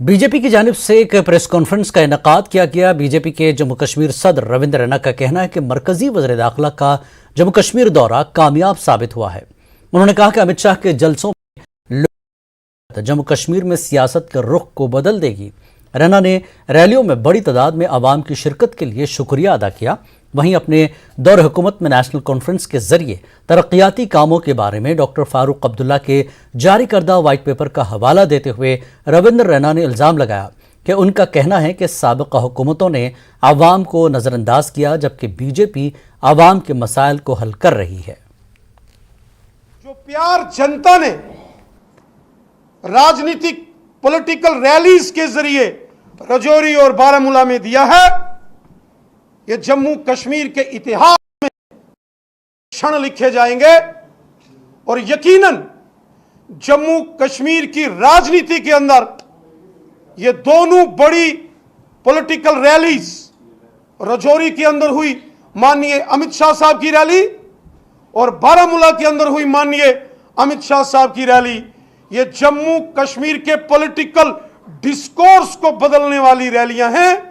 BJP की जानिब से एक प्रेस कॉन्फ्रेंस का इनेकाद किया गया। बीजेपी के जम्मू कश्मीर सदर रविंद्र रैना का कहना है कि मरकजी वज़ीर दाखिला का जम्मू कश्मीर दौरा कामयाब साबित हुआ है। उन्होंने कहा कि अमित शाह के जलसों में जम्मू कश्मीर में सियासत के रुख को बदल देगी। रैना ने रैलियों में बड़ी तादाद में आवाम की शिरकत के लिए शुक्रिया अदा किया। वहीं अपने दौर हुकूमत में नेशनल कॉन्फ्रेंस के जरिए तरक्याती कामों के बारे में डॉक्टर फारूक अब्दुल्ला के जारी करदा वाइट पेपर का हवाला देते हुए रविंद्र रैना ने इल्ज़ाम लगाया कि उनका कहना है कि साबिक़ा हुकूमतों ने आवाम को नज़रअंदाज किया, जबकि बीजेपी आवाम के मसाइल को हल कर रही है। जो प्यार जनता ने राजनीतिक पॉलिटिकल रैलीज के जरिए रजौरी और बारामूला में दिया है, ये जम्मू कश्मीर के इतिहास में क्षण लिखे जाएंगे और यकीनन जम्मू कश्मीर की राजनीति के अंदर ये दोनों बड़ी पॉलिटिकल रैलीज रजौरी के अंदर हुई माननीय अमित शाह साहब की रैली और बारामूला के अंदर हुई माननीय अमित शाह साहब की रैली, ये जम्मू कश्मीर के पॉलिटिकल डिस्कोर्स को बदलने वाली रैलियां हैं।